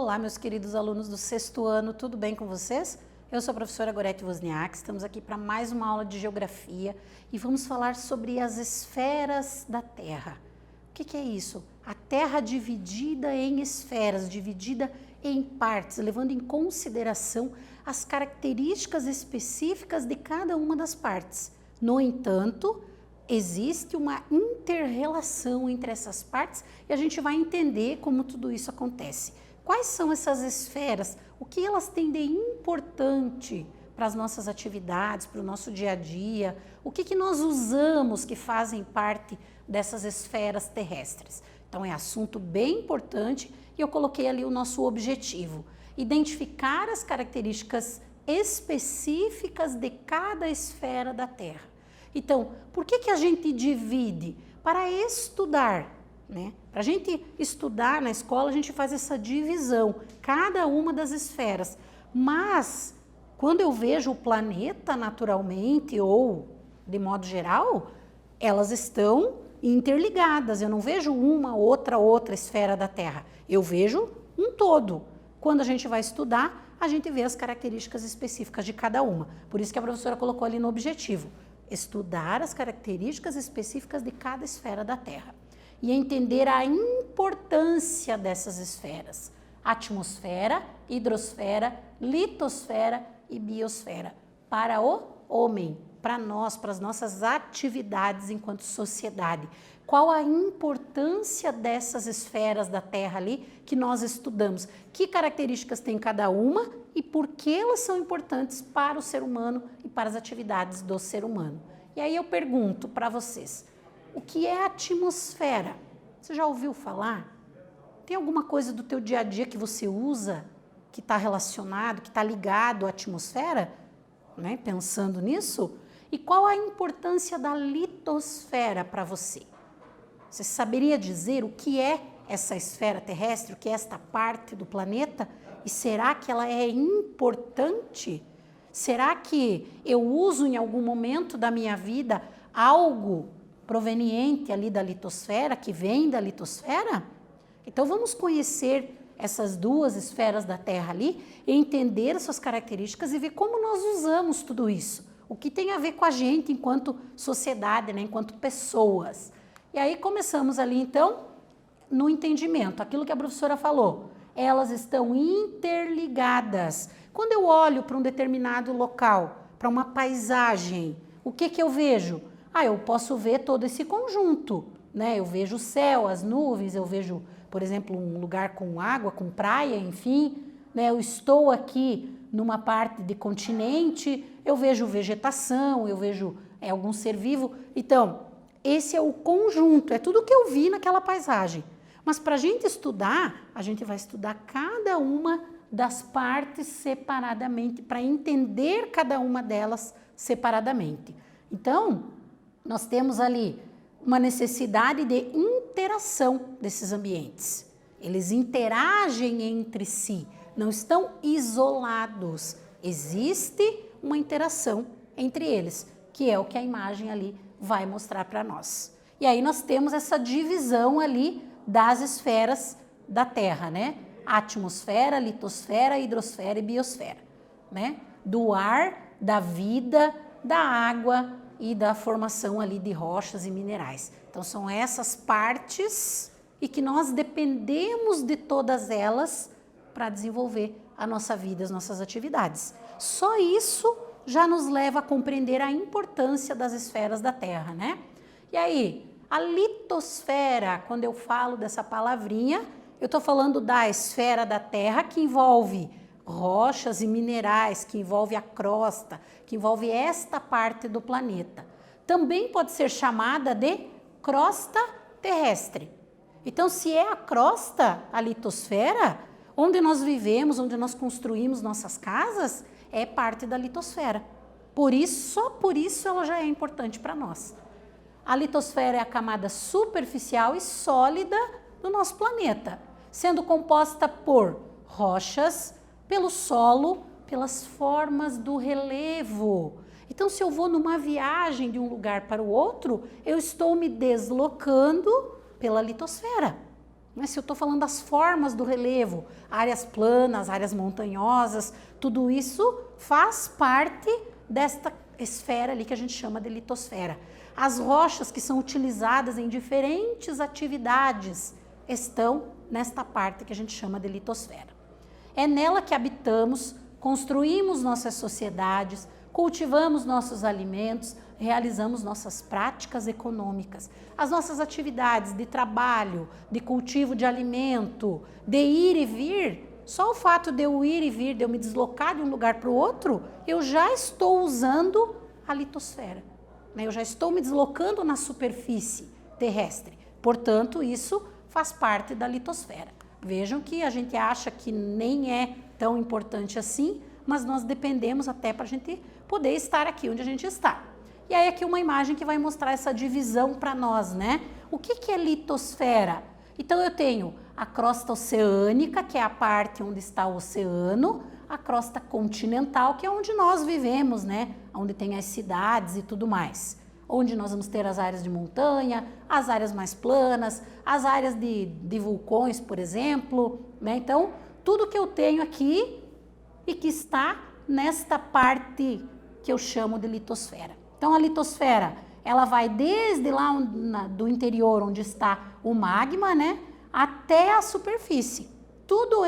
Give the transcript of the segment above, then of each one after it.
Olá, meus queridos alunos do sexto ano, tudo bem com vocês? Eu sou a professora Gorete Wozniak, estamos aqui para mais uma aula de geografia e vamos falar sobre as esferas da Terra. O que é isso? A Terra dividida em esferas, dividida em partes, levando em consideração as características específicas de cada uma das partes. No entanto, existe uma inter-relação entre essas partes e a gente vai entender como tudo isso acontece. Quais são essas esferas? O que elas têm de importante para as nossas atividades, para o nosso dia a dia? O que nós usamos que fazem parte dessas esferas terrestres? Então é assunto bem importante e eu coloquei ali o nosso objetivo. Identificar as características específicas de cada esfera da Terra. Então, por que a gente divide? Para estudar, né? Para a gente estudar na escola, a gente faz essa divisão, cada uma das esferas. Mas, quando eu vejo o planeta naturalmente, ou de modo geral, elas estão interligadas. Eu não vejo uma, outra esfera da Terra. Eu vejo um todo. Quando a gente vai estudar, a gente vê as características específicas de cada uma. Por isso que a professora colocou ali no objetivo. Estudar as características específicas de cada esfera da Terra e entender a importância dessas esferas: atmosfera, hidrosfera, litosfera e biosfera para o homem, para nós, para as nossas atividades enquanto sociedade. Qual a importância dessas esferas da Terra ali que nós estudamos? Que características tem cada uma e por que elas são importantes para o ser humano e para as atividades do ser humano? E aí eu pergunto para vocês, o que é atmosfera? Você já ouviu falar? Tem alguma coisa do teu dia a dia que você usa, que está relacionado, que está ligado à atmosfera? Né? Pensando nisso? E qual a importância da litosfera para você? Você saberia dizer o que é essa esfera terrestre, o que é esta parte do planeta? E será que ela é importante? Será que eu uso em algum momento da minha vida algo proveniente ali da litosfera, que vem da litosfera? Então vamos conhecer essas duas esferas da Terra ali, e entender as suas características e ver como nós usamos tudo isso. O que tem a ver com a gente enquanto sociedade, né, enquanto pessoas. E aí começamos ali então no entendimento, aquilo que a professora falou. Elas estão interligadas. Quando eu olho para um determinado local, para uma paisagem, o que eu vejo? Eu posso ver todo esse conjunto, né? Eu vejo o céu, as nuvens, eu vejo, por exemplo, um lugar com água, com praia, enfim, né? Eu estou aqui numa parte de continente, eu vejo vegetação, eu vejo algum ser vivo. Então, esse é o conjunto, é tudo que eu vi naquela paisagem. Mas para a gente estudar, a gente vai estudar cada uma das partes separadamente, para entender cada uma delas separadamente. Então, nós temos ali uma necessidade de interação desses ambientes. Eles interagem entre si, não estão isolados. Existe uma interação entre eles, que é o que a imagem ali vai mostrar para nós. E aí nós temos essa divisão ali das esferas da Terra, né? Atmosfera, litosfera, hidrosfera e biosfera, né? Do ar, da vida, da água e da formação ali de rochas e minerais. Então são essas partes e que nós dependemos de todas elas para desenvolver a nossa vida, as nossas atividades. Só isso já nos leva a compreender a importância das esferas da Terra, né? E aí, a litosfera, quando eu falo dessa palavrinha, eu estou falando da esfera da Terra que envolve rochas e minerais, que envolve a crosta, que envolve esta parte do planeta. Também pode ser chamada de crosta terrestre. Então, se é a crosta, a litosfera, onde nós vivemos, onde nós construímos nossas casas, é parte da litosfera. Por isso, só por isso ela já é importante para nós. A litosfera é a camada superficial e sólida do nosso planeta, sendo composta por rochas, pelo solo, pelas formas do relevo. Então, se eu vou numa viagem de um lugar para o outro, eu estou me deslocando pela litosfera. Mas se eu estou falando das formas do relevo, áreas planas, áreas montanhosas, tudo isso faz parte desta esfera ali que a gente chama de litosfera. As rochas que são utilizadas em diferentes atividades estão nesta parte que a gente chama de litosfera. É nela que habitamos, construímos nossas sociedades, cultivamos nossos alimentos, realizamos nossas práticas econômicas. As nossas atividades de trabalho, de cultivo de alimento, de ir e vir, só o fato de eu ir e vir, de eu me deslocar de um lugar para o outro, eu já estou usando a litosfera. Eu já estou me deslocando na superfície terrestre. Portanto, isso faz parte da litosfera. Vejam que a gente acha que nem é tão importante assim, mas nós dependemos até para a gente poder estar aqui onde a gente está. E aí aqui uma imagem que vai mostrar essa divisão para nós, né? O que é litosfera? Então eu tenho a crosta oceânica, que é a parte onde está o oceano, a crosta continental, que é onde nós vivemos, né? Onde tem as cidades e tudo mais. Onde nós vamos ter as áreas de montanha, as áreas mais planas, as áreas de vulcões, por exemplo, né? Então, tudo que eu tenho aqui e que está nesta parte que eu chamo de litosfera. Então, a litosfera, ela vai desde lá do interior, onde está o magma, né? Até a superfície. Tudo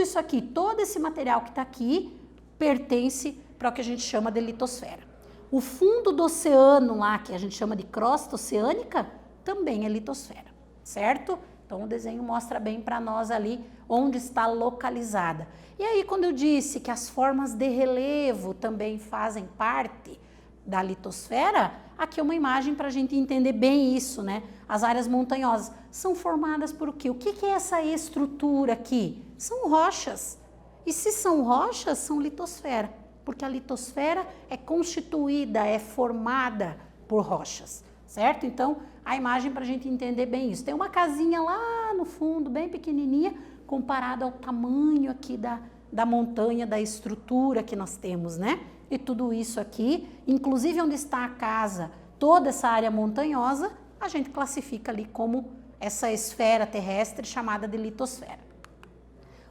isso aqui, todo esse material que está aqui, pertence para o que a gente chama de litosfera. O fundo do oceano lá, que a gente chama de crosta oceânica, também é litosfera, certo? Então o desenho mostra bem para nós ali onde está localizada. E aí quando eu disse que as formas de relevo também fazem parte da litosfera, aqui é uma imagem para a gente entender bem isso, né? As áreas montanhosas são formadas por o quê? O que é essa estrutura aqui? São rochas. E se são rochas, são litosfera, porque a litosfera é constituída, é formada por rochas, certo? Então, a imagem para a gente entender bem isso. Tem uma casinha lá no fundo, bem pequenininha, comparado ao tamanho aqui da montanha, da estrutura que nós temos, né? E tudo isso aqui, inclusive onde está a casa, toda essa área montanhosa, a gente classifica ali como essa esfera terrestre chamada de litosfera.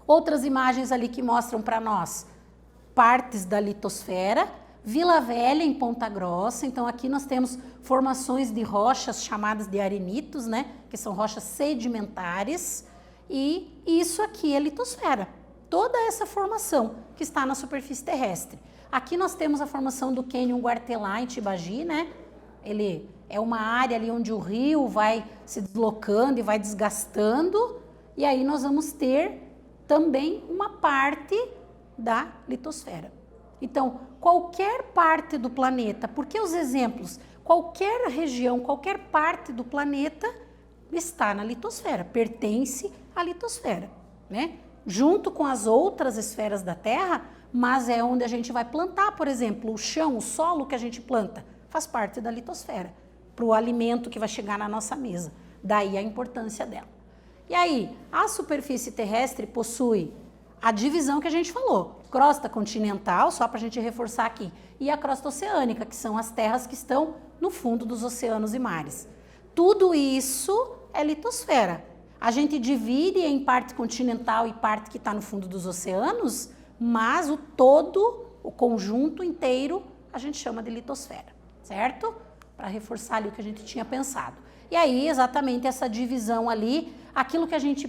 Outras imagens ali que mostram para nós partes da litosfera, Vila Velha em Ponta Grossa, então aqui nós temos formações de rochas chamadas de arenitos, né, que são rochas sedimentares, e isso aqui é litosfera, toda essa formação que está na superfície terrestre. Aqui nós temos a formação do Cânion Guartelá em Tibagi, né, ele é uma área ali onde o rio vai se deslocando e vai desgastando, e aí nós vamos ter também uma parte da litosfera. Então, qualquer parte do planeta, porque os exemplos, qualquer região, qualquer parte do planeta está na litosfera, pertence à litosfera, né? Junto com as outras esferas da Terra, mas é onde a gente vai plantar, por exemplo, o chão, o solo que a gente planta, faz parte da litosfera, para o alimento que vai chegar na nossa mesa. Daí a importância dela. E aí, a superfície terrestre possui a divisão que a gente falou, crosta continental, só para a gente reforçar aqui, e a crosta oceânica, que são as terras que estão no fundo dos oceanos e mares. Tudo isso é litosfera. A gente divide em parte continental e parte que está no fundo dos oceanos, mas o todo, o conjunto inteiro, a gente chama de litosfera, certo? Para reforçar ali o que a gente tinha pensado. E aí, exatamente essa divisão ali, aquilo que a gente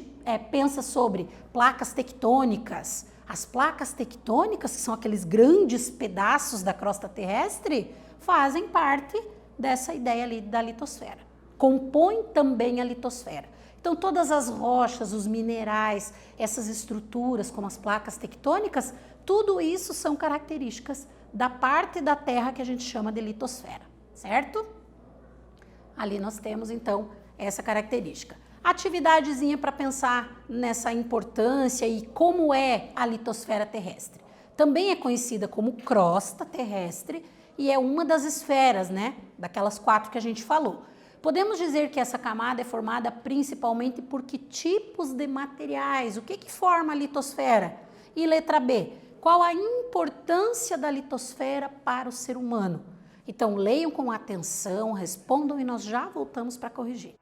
pensa sobre placas tectônicas. As placas tectônicas, que são aqueles grandes pedaços da crosta terrestre, fazem parte dessa ideia ali da litosfera. Compõem também a litosfera. Então, todas as rochas, os minerais, essas estruturas, como as placas tectônicas, tudo isso são características da parte da Terra que a gente chama de litosfera, certo? Ali nós temos, então, essa característica. Atividadezinha para pensar nessa importância e como é a litosfera terrestre. Também é conhecida como crosta terrestre e é uma das esferas, né, daquelas 4 que a gente falou. Podemos dizer que essa camada é formada principalmente por que tipos de materiais? O que forma a litosfera? E letra B, qual a importância da litosfera para o ser humano? Então, leiam com atenção, respondam e nós já voltamos para corrigir.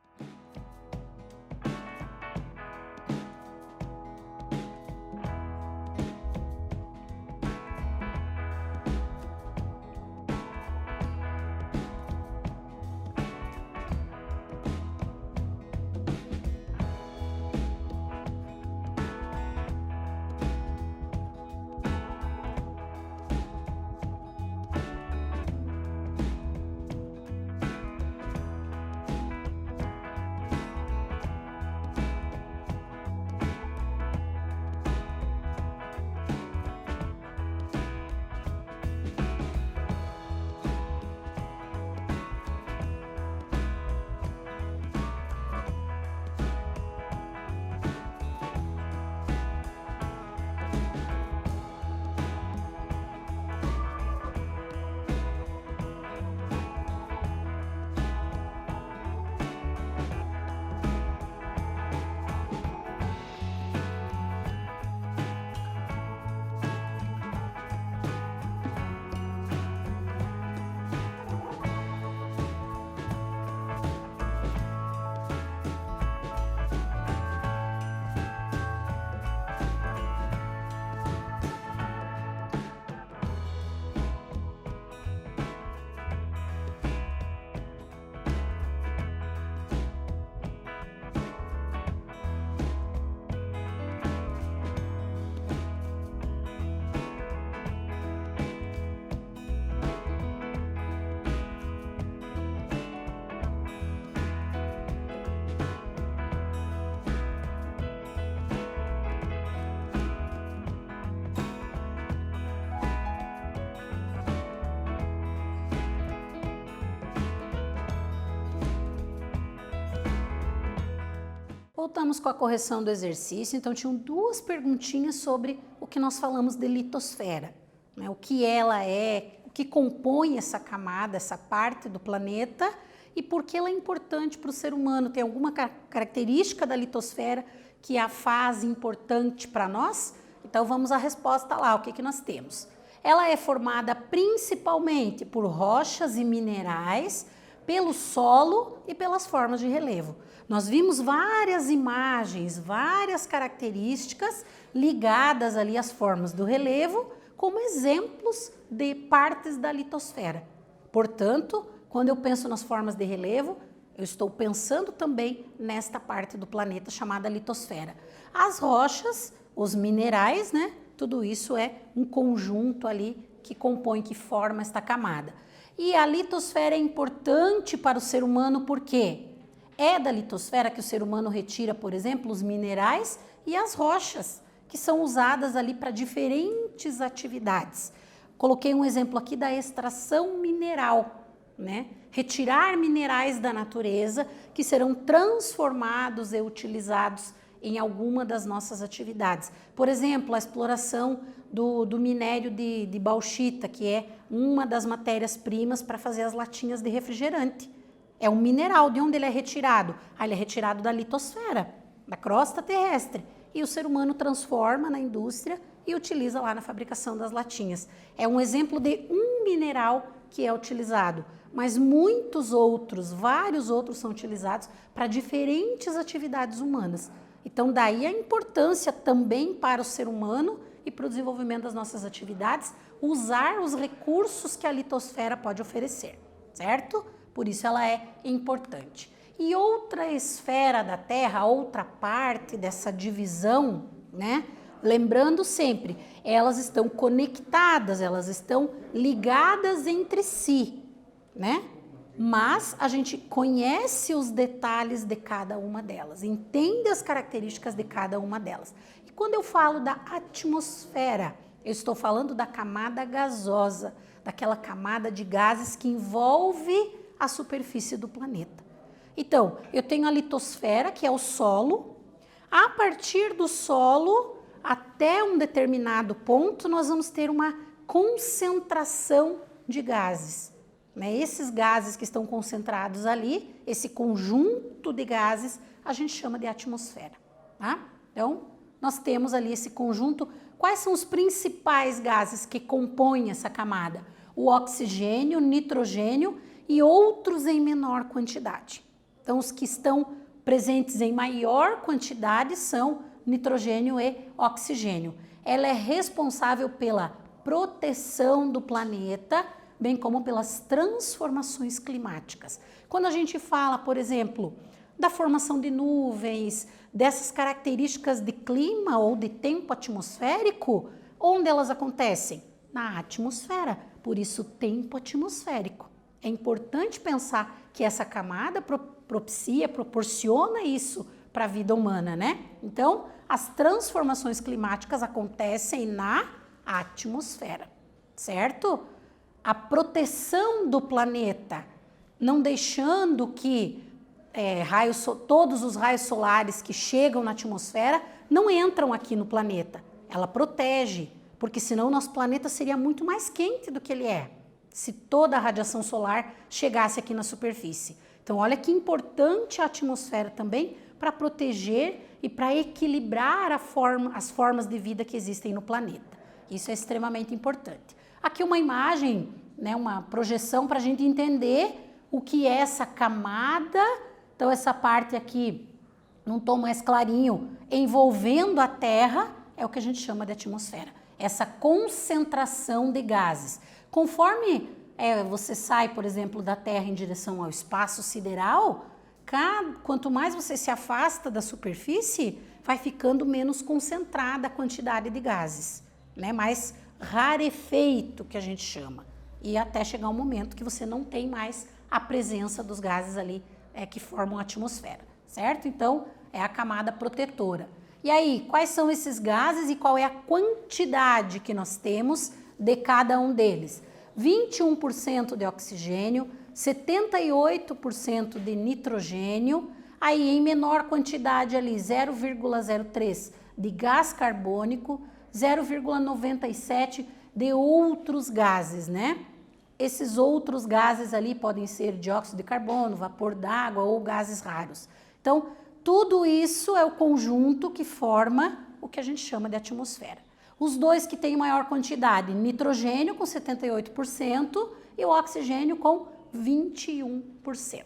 Voltamos com a correção do exercício, então tinham duas perguntinhas sobre o que nós falamos de litosfera, né? O que ela é, o que compõe essa camada, essa parte do planeta e por que ela é importante para o ser humano. Tem alguma característica da litosfera que a faz importante para nós? Então vamos à resposta lá, o que que nós temos? Ela é formada principalmente por rochas e minerais, pelo solo e pelas formas de relevo. Nós vimos várias imagens, várias características ligadas ali às formas do relevo, como exemplos de partes da litosfera. Portanto, quando eu penso nas formas de relevo, eu estou pensando também nesta parte do planeta chamada litosfera. As rochas, os minerais, né? Tudo isso é um conjunto ali que compõe, que forma esta camada. E a litosfera é importante para o ser humano porque é da litosfera que o ser humano retira, por exemplo, os minerais e as rochas, que são usadas ali para diferentes atividades. Coloquei um exemplo aqui da extração mineral, né? Retirar minerais da natureza que serão transformados e utilizados em alguma das nossas atividades. Por exemplo, a exploração do minério de bauxita, que é uma das matérias-primas para fazer as latinhas de refrigerante. É um mineral. De onde ele é retirado? Ele é retirado da litosfera, da crosta terrestre. E o ser humano transforma na indústria e utiliza lá na fabricação das latinhas. É um exemplo de um mineral que é utilizado, mas muitos outros, vários outros são utilizados para diferentes atividades humanas. Então, daí a importância também para o ser humano e para o desenvolvimento das nossas atividades, usar os recursos que a litosfera pode oferecer, certo? Por isso ela é importante. E outra esfera da Terra, outra parte dessa divisão, né? Lembrando sempre, elas estão conectadas, elas estão ligadas entre si, né? Mas a gente conhece os detalhes de cada uma delas, entende as características de cada uma delas. E quando eu falo da atmosfera, eu estou falando da camada gasosa, daquela camada de gases que envolve a superfície do planeta. Então, eu tenho a litosfera, que é o solo. A partir do solo, até um determinado ponto, nós vamos ter uma concentração de gases. Esses gases que estão concentrados ali, esse conjunto de gases, a gente chama de atmosfera, tá? Então, nós temos ali esse conjunto. Quais são os principais gases que compõem essa camada? O oxigênio, o nitrogênio e outros em menor quantidade. Então, os que estão presentes em maior quantidade são nitrogênio e oxigênio. Ela é responsável pela proteção do planeta, bem como pelas transformações climáticas. Quando a gente fala, por exemplo, da formação de nuvens, dessas características de clima ou de tempo atmosférico, onde elas acontecem? Na atmosfera, por isso tempo atmosférico. É importante pensar que essa camada proporciona isso para a vida humana, né? Então, as transformações climáticas acontecem na atmosfera, certo? A proteção do planeta, não deixando que todos os raios solares que chegam na atmosfera não entram aqui no planeta. Ela protege, porque senão o nosso planeta seria muito mais quente do que ele é, se toda a radiação solar chegasse aqui na superfície. Então, olha que importante a atmosfera também para proteger e para equilibrar as formas de vida que existem no planeta. Isso é extremamente importante. Aqui uma imagem, né, uma projeção para a gente entender o que é essa camada. Então, essa parte aqui, num tom mais clarinho, envolvendo a Terra, é o que a gente chama de atmosfera. Essa concentração de gases. Conforme você sai, por exemplo, da Terra em direção ao espaço sideral, quanto mais você se afasta da superfície, vai ficando menos concentrada a quantidade de gases, né? Mais rarefeito, que a gente chama. E até chegar um momento que você não tem mais a presença dos gases ali que formam a atmosfera, certo? Então, é a camada protetora. E aí, quais são esses gases e qual é a quantidade que nós temos de cada um deles? 21% de oxigênio, 78% de nitrogênio, Aí em menor quantidade ali 0,03 de gás carbônico, 0,97 de outros gases, né? Esses outros gases ali podem ser dióxido de carbono, vapor d'água ou gases raros. Então, tudo isso é o conjunto que forma o que a gente chama de atmosfera. Os dois que têm maior quantidade, nitrogênio com 78% e o oxigênio com 21%.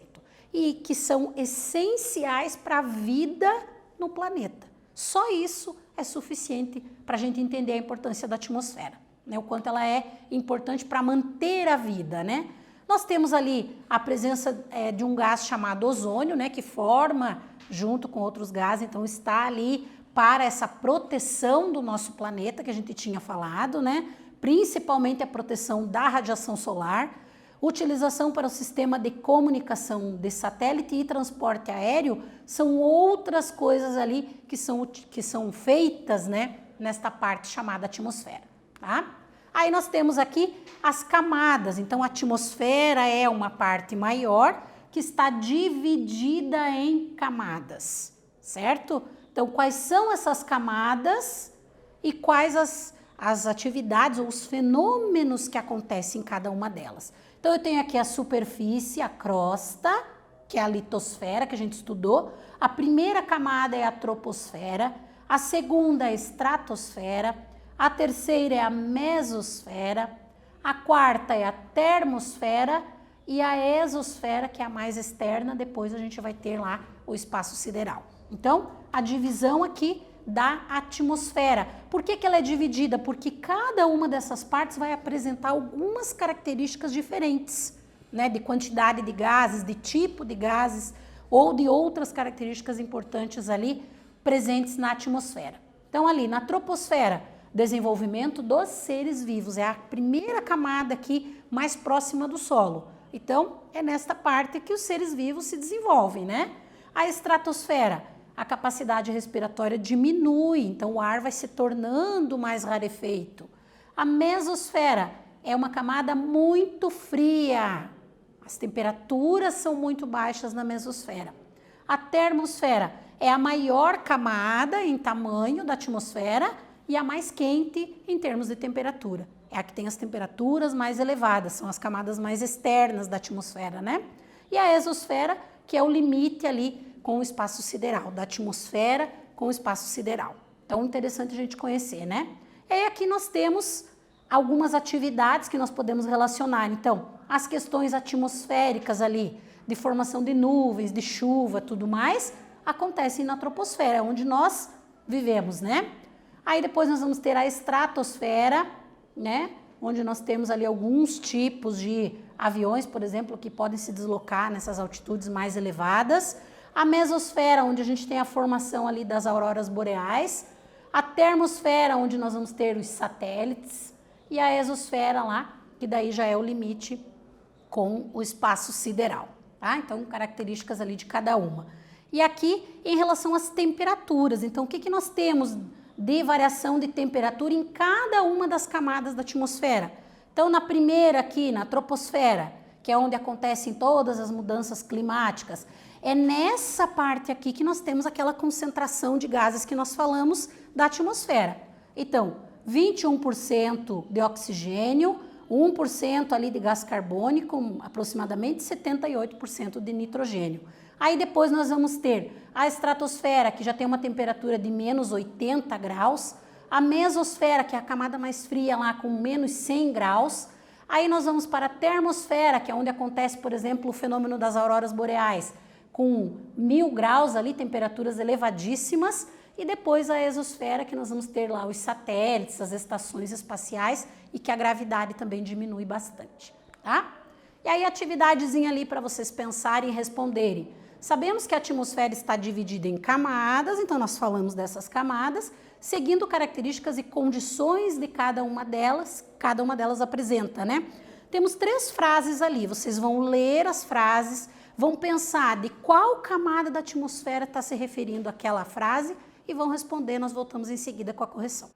E que são essenciais para a vida no planeta. Só isso é suficiente para a gente entender a importância da atmosfera, né? O quanto ela é importante para manter a vida, né? Nós temos ali a presença de um gás chamado ozônio, né? Que forma junto com outros gases, então está ali para essa proteção do nosso planeta que a gente tinha falado, né? Principalmente a proteção da radiação solar, utilização para o sistema de comunicação de satélite e transporte aéreo, são outras coisas ali que são feitas, né, nesta parte chamada atmosfera, tá? Aí nós temos aqui as camadas, então a atmosfera é uma parte maior que está dividida em camadas, certo? Então quais são essas camadas e quais as atividades ou os fenômenos que acontecem em cada uma delas. Então eu tenho aqui a superfície, a crosta, que é a litosfera que a gente estudou. A primeira camada é a troposfera, a segunda é a estratosfera, a terceira é a mesosfera, a quarta é a termosfera e a exosfera, que é a mais externa, depois a gente vai ter lá o espaço sideral. Então, a divisão aqui da atmosfera. Por que ela é dividida? Porque cada uma dessas partes vai apresentar algumas características diferentes, né? De quantidade de gases, de tipo de gases ou de outras características importantes ali presentes na atmosfera. Então ali na troposfera, desenvolvimento dos seres vivos, é a primeira camada aqui mais próxima do solo. Então é nesta parte que os seres vivos se desenvolvem, né? A estratosfera, a capacidade respiratória diminui, então o ar vai se tornando mais rarefeito. A mesosfera é uma camada muito fria, as temperaturas são muito baixas na mesosfera. A termosfera é a maior camada em tamanho da atmosfera e a mais quente em termos de temperatura. É a que tem as temperaturas mais elevadas, são as camadas mais externas da atmosfera, né? E a exosfera, que é o limite ali com o espaço sideral, da atmosfera com o espaço sideral. Então, interessante a gente conhecer, né? E aqui nós temos algumas atividades que nós podemos relacionar. Então, as questões atmosféricas ali, de formação de nuvens, de chuva, tudo mais, acontecem na troposfera, onde nós vivemos, né? Aí depois nós vamos ter a estratosfera, né? Onde nós temos ali alguns tipos de aviões, por exemplo, que podem se deslocar nessas altitudes mais elevadas. A mesosfera, onde a gente tem a formação ali das auroras boreais, a termosfera, onde nós vamos ter os satélites, e a exosfera lá, que daí já é o limite com o espaço sideral, tá? Então, características ali de cada uma. E aqui, em relação às temperaturas, então, o que nós temos de variação de temperatura em cada uma das camadas da atmosfera? Então, na primeira aqui, na troposfera, que é onde acontecem todas as mudanças climáticas, é nessa parte aqui que nós temos aquela concentração de gases que nós falamos da atmosfera. Então, 21% de oxigênio, 1% ali de gás carbônico, aproximadamente 78% de nitrogênio. Aí depois nós vamos ter a estratosfera, que já tem uma temperatura de menos 80 graus, a mesosfera, que é a camada mais fria lá com menos 100 graus, aí nós vamos para a termosfera, que é onde acontece, por exemplo, o fenômeno das auroras boreais, com 1000 graus ali, temperaturas elevadíssimas, e depois a exosfera, que nós vamos ter lá os satélites, as estações espaciais, e que a gravidade também diminui bastante, tá? E aí atividadezinha ali para vocês pensarem e responderem. Sabemos que a atmosfera está dividida em camadas, então nós falamos dessas camadas, seguindo características e condições de cada uma delas apresenta, né? Temos 3 frases ali, vocês vão ler as frases, vão pensar de qual camada da atmosfera está se referindo àquela frase e vão responder, nós voltamos em seguida com a correção.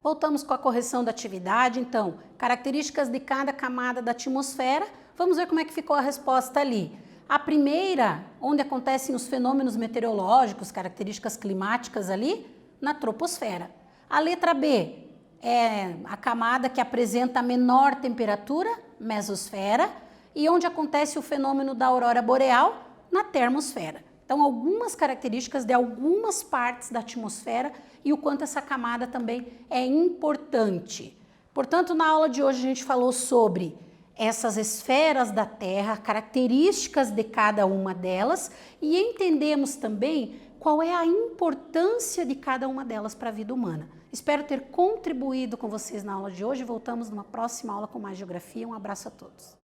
Voltamos com a correção da atividade, então, características de cada camada da atmosfera. Vamos ver como é que ficou a resposta ali. A primeira, onde acontecem os fenômenos meteorológicos, características climáticas ali, na troposfera. A letra B é a camada que apresenta a menor temperatura, mesosfera, e onde acontece o fenômeno da aurora boreal, na termosfera. Então, algumas características de algumas partes da atmosfera e o quanto essa camada também é importante. Portanto, na aula de hoje a gente falou sobre essas esferas da Terra, características de cada uma delas e entendemos também qual é a importância de cada uma delas para a vida humana. Espero ter contribuído com vocês na aula de hoje. Voltamos numa próxima aula com mais geografia. Um abraço a todos.